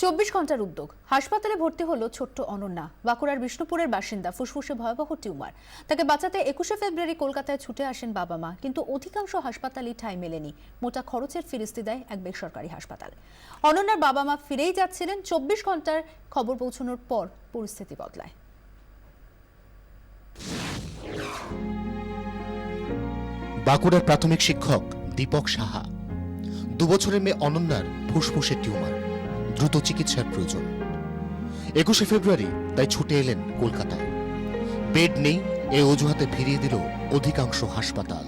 24 ঘন্টার উদ্যোগ। হাসপাতালে ভর্তি হলো ছোট্ট অনন্যা। বাঁকুড়ার বিষ্ণুপুরের বাসিন্দা, ফুসফুসে ভয়াবহ টিউমার। তাকে বাঁচাতে 21শে ফেব্রুয়ারি কলকাতায় ছুটে আসেন বাবা মা, কিন্তু অধিকাংশ হাসপাতালই ঠাঁই মেলেনি। মোটা খরচের ফিরিস্তি দেয় এক বেসরকারি হাসপাতাল। অনন্যার বাবা মা ফিরেই যাচ্ছিলেন, 24 ঘন্টার খবর পৌঁছানোর পর পরিস্থিতি বদলায়। বাঁকুড়ার প্রাথমিক শিক্ষক দীপক সাহা। 2 বছরের মেয়ে অনন্যার ফুসফুসের টিউমার, দ্রুত চিকিৎসার প্রয়োজন। 21শে ফেব্রুয়ারি তাই ছুটে এলেন কলকাতায়। বেড নেই এই অজুহাতে ফিরিয়ে দিল অধিকাংশ হাসপাতাল।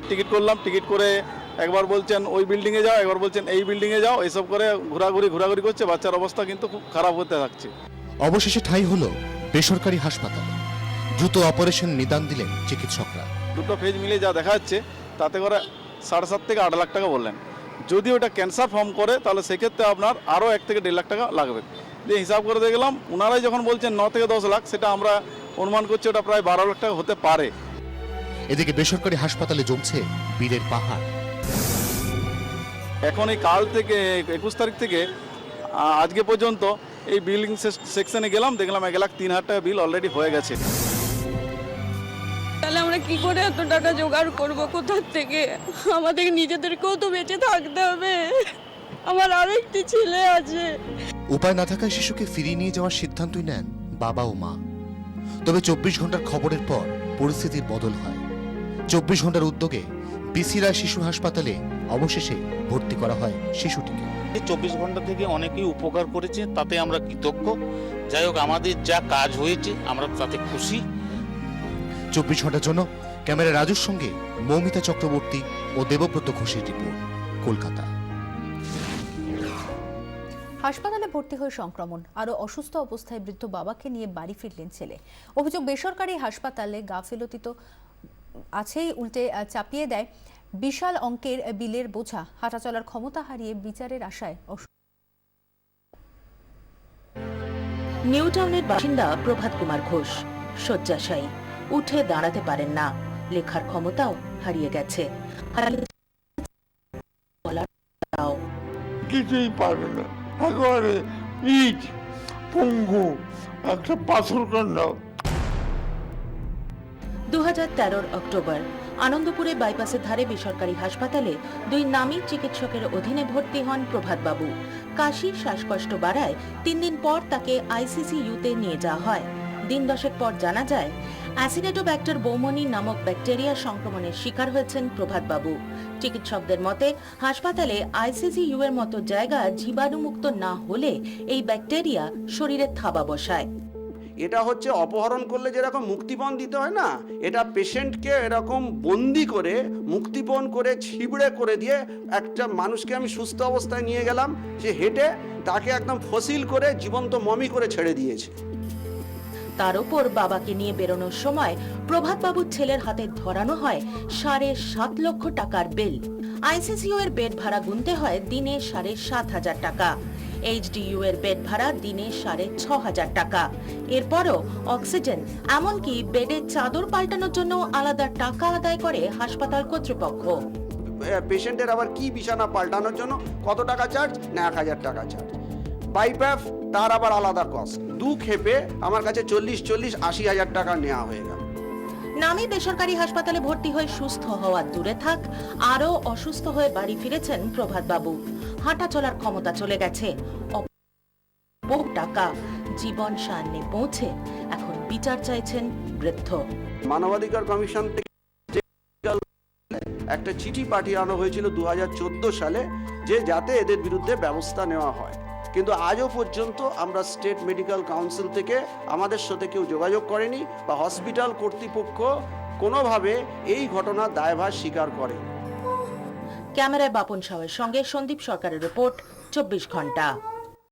টিকিট করলাম, টিকিট করে একবার বলছেন ওই বিল্ডিং এ যাও, একবার বলছেন এই বিল্ডিং এ যাও, এসব করে ঘোরাঘুরি করছে। বাচ্চার অবস্থা কিন্তু খুব খারাপ হতে থাকছে। অবশেষে ঠাঁই হলো বেসরকারি হাসপাতালে। দ্রুত অপারেশন নিদান দিলেন চিকিৎসকরা। দুটো ফেজ মিলে যা দেখা যাচ্ছে তাতে করে 7.5 থেকে 8 লাখ টাকা বললেন। যদি ওটা ক্যান্সার ফর্ম করে তাহলে সেক্ষেত্রে আপনার আরও 1 থেকে 1.5 লাখ টাকা লাগবে। দিয়ে হিসাব করে দেখলাম ওনারাই যখন বলছেন 9 থেকে 10 লাখ, সেটা আমরা অনুমান করছি ওটা প্রায় 12 লাখ টাকা হতে পারে। এদিকে বেসরকারি হাসপাতালে জমছে বিলের পাহাড়। এখন এই কাল থেকে 21 তারিখ থেকে আজকে পর্যন্ত এই বিলিং সেকশনে গেলাম, দেখলাম 1,03,000 টাকা বিল অলরেডি হয়ে গেছে। তাহলে আমরা কি করে এত টাকা জোগাড় করবো কোথা থেকে? আমাদের নিজেদেরকেও তো বেঁচে থাকতে হবে। আমার আরো একটি ছেলে আছে। উপায় না থাকায় শিশুকে ফিরিয়ে নিয়ে যাওয়ার সিদ্ধান্তই নেন বাবা ও মা। তবে 24 ঘন্টার খবরের পর পরিস্থিতির বদল হয়। 24 ঘন্টার উদ্যোগে বিসি রায় শিশু হাসপাতালে অবশেষে ভর্তি করা হয় শিশুটিকে। 24 ঘন্টা থেকে অনেকেই উপকার করেছে, তাতে আমরা কৃতজ্ঞ। যাই হোক, আমাদের যা কাজ হয়েছে আমরা তাতে খুশি। 24 ঘন্টার জন্য ক্যামেরা রাজুর সঙ্গে মৌমিতা চক্রবর্তী ও দেবব্রত ঘোষের রিপোর্ট, কলকাতা। হাসপাতালে ভর্তি হয়ে সংক্রমণ, আরো অসুস্থ অবস্থায় বৃদ্ধ বাবাকে নিয়ে বাড়ি ফিরলেন ছেলে। অভিযোগ, বেসরকারি হাসপাতালে গাফিলতি তো আছেই, উল্টে চাপিয়ে দেয় বিশাল অঙ্কের বিলের বোঝা। হাঁটা চলার ক্ষমতা হারিয়ে বিচারের আশায় নিউ টাউনের বাসিন্দা প্রভাত কুমার ঘোষ শয্যাশায়ী, উঠে দাঁড়াতে পারেন না, লেখার ক্ষমতাও হারিয়ে গেছে। কিছুই পারবে না, একেবারে ইট পঙ্গু, একটা পাথর কান্ড। 2013 অক্টোবর আনন্দপুরে বাইপাসের ধারে বেসরকারি হাসপাতালে 2 নামী চিকিৎসকের অধীনে ভর্তি হন প্রভাত বাবু। কাশি, শ্বাসকষ্ট বাড়ায় 3 দিন পর তাকে আইসিসিইউতে নিয়ে যাওয়া হয়। দিন 10 পর জানা যায় অ্যাসিনেটোব্যাক্টার বৌমনি নামক ব্যাকটেরিয়া সংক্রমণের শিকার হয়েছেন প্রভাত বাবু। চিকিৎসকদের মতে হাসপাতালে আইসিসিইউ এর মতো জায়গা জীবাণুমুক্ত না হলে এই ব্যাকটেরিয়া শরীরে থাবা বসায়। এটা হচ্ছে অপহরণ করলে যেরকম মুক্তিপণ দিতে হয় না, এটা পেশেন্টকে এরকম বন্দি করে মুক্তিপণ করে ছিবড়ে করে দিয়ে একটা মানুষকে আমি সুস্থ অবস্থায় নিয়ে গেলাম, সে হেঁটে তাকে একদম ফসিল করে জীবন্ত মমি করে ছেড়ে দিয়েছে। তার উপর বাবাকে নিয়ে বেরোনোর সময় প্রভাত বাবুর ছেলের হাতে ধরানো হয় 7.5 লক্ষ টাকার বিল। আইসিসিইউ এর বেড ভাড়া গুনতে হয় দিনে 7,500 টাকা। এইচডিইউ এর বেড ভাড়া দিনে 6,500 টাকা। এরপরও অক্সিজেন, এমনকি বেডের চাদর পাল্টানোর জন্য আলাদা টাকা আদায় করে হাসপাতাল কর্তৃপক্ষ। পেশেন্টের আবার কি বিছানা পাল্টানোর জন্য কত টাকা চার্জ? না 1,000 টাকা চার্জ। বাইপ্যাফ, তার আবার আলাদা কস্ট। 2 খেপে আমার কাছে 40-80 হাজার টাকা নেওয়া হয়ে গেল। নামী বেসরকারি হাসপাতালে ভর্তি হয়ে সুস্থ হওয়া দূরে থাক, আরো অসুস্থ হয়ে বাড়ি ফিরেছেন প্রভাত বাবু। হাঁটা চলার ক্ষমতা চলে গেছে, বহু টাকা জীবন সামনে পৌঁছে এখন বিচার চাইছেন বৃদ্ধ। মানবাধিকার কমিশন থেকে একটা চিঠি পাঠিয়ে হয়েছিল 2014 সালে, যে যাতে এদের বিরুদ্ধে ব্যবস্থা নেওয়া হয়। কিন্তু আজও পর্যন্ত আমরা স্টেট মেডিকেল কাউন্সিল থেকে আমাদের সাথে কেউ যোগাযোগ করেনি, বা হসপিটাল কর্তৃপক্ষ কোনোভাবে এই ঘটনার দায়ভার স্বীকার করে। ক্যামেরায় বাপন সাহের সঙ্গে সন্দীপ সরকারের রিপোর্ট, 24 ঘন্টা।